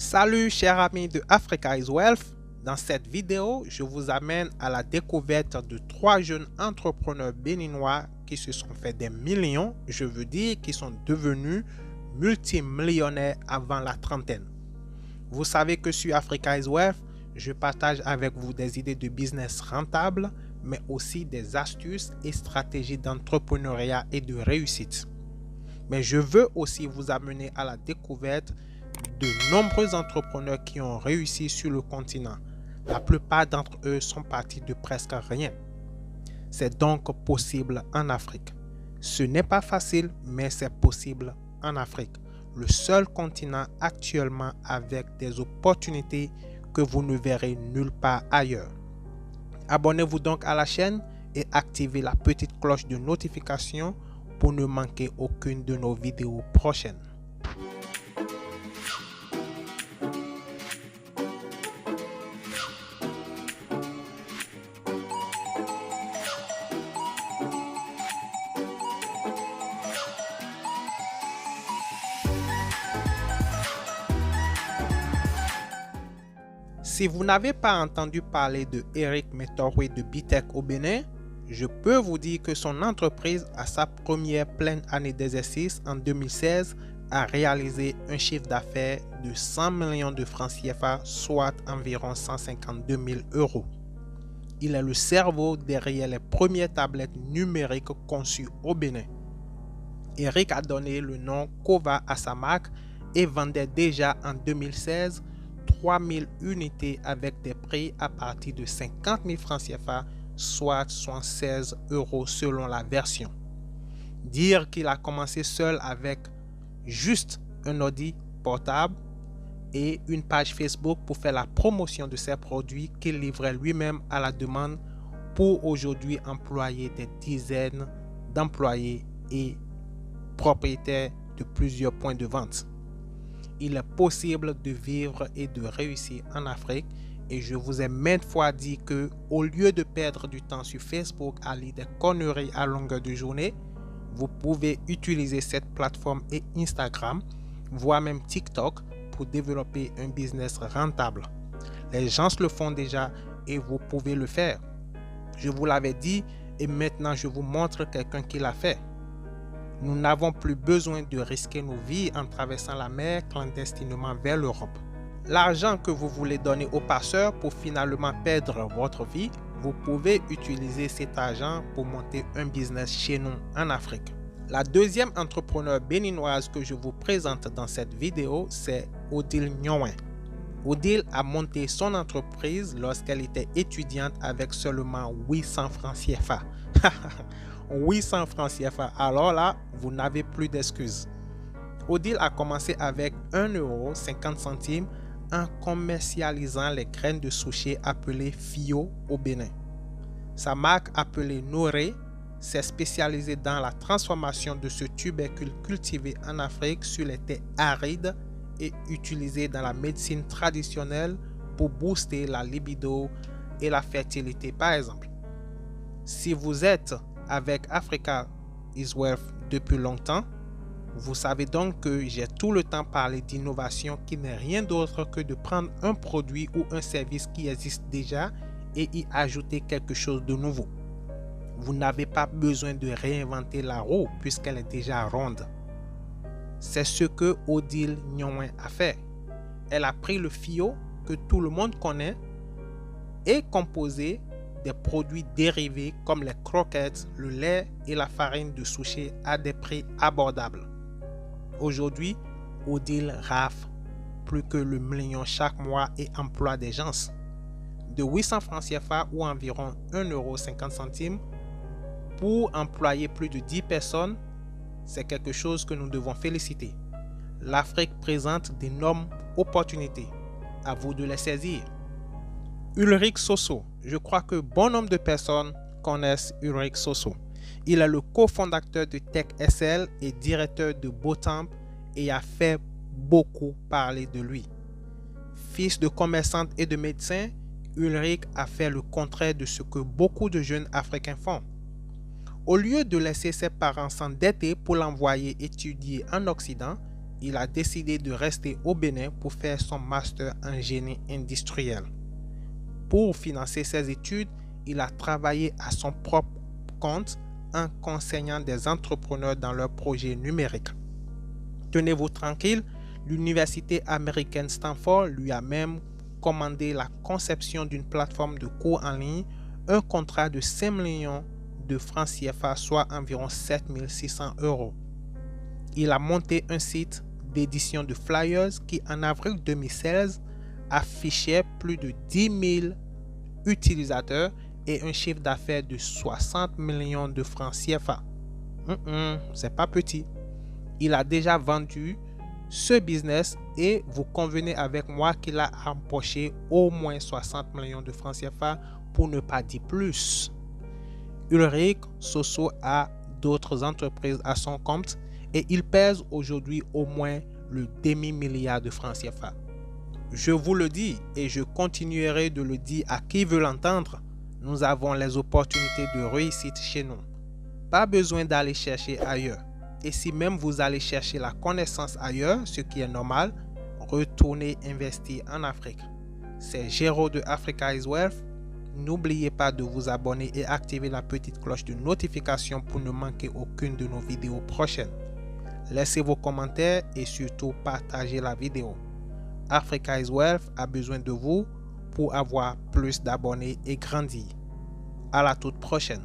Salut chers amis de Africa is Wealth. Dans cette vidéo, je vous amène à la découverte de 3 jeunes entrepreneurs béninois qui se sont fait des millions, je veux dire qui sont devenus multimillionnaires avant la trentaine. Vous savez que sur Africa is Wealth, je partage avec vous des idées de business rentables, mais aussi des astuces et stratégies d'entrepreneuriat et de réussite. Mais je veux aussi vous amener à la découverte de nombreux entrepreneurs qui ont réussi sur le continent. La plupart d'entre eux sont partis de presque rien. C'est donc possible en Afrique. Ce n'est pas facile, mais c'est possible en Afrique. Le seul continent actuellement avec des opportunités que vous ne verrez nulle part ailleurs. Abonnez-vous donc à la chaîne et activez la petite cloche de notification pour ne manquer aucune de nos vidéos prochaines. Si vous n'avez pas entendu parler de Eric Metorwe de Bitech au Bénin, je peux vous dire que son entreprise, à sa première pleine année d'exercice en 2016, a réalisé un chiffre d'affaires de 100 millions de francs CFA, soit environ 152 000 euros. Il est le cerveau derrière les premières tablettes numériques conçues au Bénin. Eric a donné le nom Kova à sa marque et vendait déjà en 2016 3000 unités avec des prix à partir de 50 000 francs CFA, soit 76 euros selon la version. Dire qu'il a commencé seul avec juste un ordi portable et une page Facebook pour faire la promotion de ses produits qu'il livrait lui-même à la demande pour aujourd'hui employer des dizaines d'employés et propriétaires de plusieurs points de vente. Il est possible de vivre et de réussir en Afrique et je vous ai maintes fois dit que au lieu de perdre du temps sur Facebook à lire des conneries à longueur de journée, vous pouvez utiliser cette plateforme et Instagram, voire même TikTok pour développer un business rentable. Les gens le font déjà et vous pouvez le faire. Je vous l'avais dit et maintenant je vous montre quelqu'un qui l'a fait. Nous n'avons plus besoin de risquer nos vies en traversant la mer clandestinement vers l'Europe. L'argent que vous voulez donner aux passeurs pour finalement perdre votre vie, vous pouvez utiliser cet argent pour monter un business chez nous en Afrique. La deuxième entrepreneur béninoise que je vous présente dans cette vidéo, c'est Odile Nyonwen. Odile a monté son entreprise lorsqu'elle était étudiante avec seulement 800 francs CFA. 800 francs CFA, alors là, vous n'avez plus d'excuses. Odile a commencé avec 1,50 € en commercialisant les graines de souchet appelées Fio au Bénin. Sa marque appelée Noré s'est spécialisée dans la transformation de ce tubercule cultivé en Afrique sur les terres arides et utilisé dans la médecine traditionnelle pour booster la libido et la fertilité par exemple. Si vous êtes avec Africa is Wealth depuis longtemps, vous savez donc que j'ai tout le temps parlé d'innovation qui n'est rien d'autre que de prendre un produit ou un service qui existe déjà et y ajouter quelque chose de nouveau. Vous n'avez pas besoin de réinventer la roue puisqu'elle est déjà ronde. C'est ce que Odile Nyonwen a fait. Elle a pris le fio que tout le monde connaît et composé des produits dérivés comme les croquettes, le lait et la farine de souchet à des prix abordables. Aujourd'hui, Odile rafle plus que le million chaque mois et emploie des gens. De 800 francs CFA ou environ 1,50 € pour employer plus de 10 personnes, c'est quelque chose que nous devons féliciter. L'Afrique présente d'énormes opportunités. À vous de les saisir. Ulrich Soso. Je crois que bon nombre de personnes connaissent Ulrich Soso. Il est le cofondateur de TechSL et directeur de Botamp et a fait beaucoup parler de lui. Fils de commerçante et de médecin, Ulrich a fait le contraire de ce que beaucoup de jeunes Africains font. Au lieu de laisser ses parents s'endetter pour l'envoyer étudier en Occident, il a décidé de rester au Bénin pour faire son master en génie industriel. Pour financer ses études, il a travaillé à son propre compte en conseillant des entrepreneurs dans leurs projets numériques. Tenez-vous tranquille, l'université américaine Stanford lui a même commandé la conception d'une plateforme de cours en ligne, un contrat de 5 millions de francs CFA, soit environ 7 600 €. Il a monté un site d'édition de flyers qui, en avril 2016, affichait plus de 10 000 utilisateurs et un chiffre d'affaires de 60 millions de francs CFA. C'est pas petit. Il a déjà vendu ce business et vous convenez avec moi qu'il a empoché au moins 60 millions de francs CFA, pour ne pas dire plus. Ulrich Sosso a d'autres entreprises à son compte et il pèse aujourd'hui au moins le demi-milliard de francs CFA. Je vous le dis et je continuerai de le dire à qui veut l'entendre, nous avons les opportunités de réussite chez nous. Pas besoin d'aller chercher ailleurs. Et si même vous allez chercher la connaissance ailleurs, ce qui est normal, retournez investir en Afrique. C'est Géraud de Africa is Wealth. N'oubliez pas de vous abonner et activer la petite cloche de notification pour ne manquer aucune de nos vidéos prochaines. Laissez vos commentaires et surtout partagez la vidéo. Africa is Wealth a besoin de vous pour avoir plus d'abonnés et grandir. À la toute prochaine.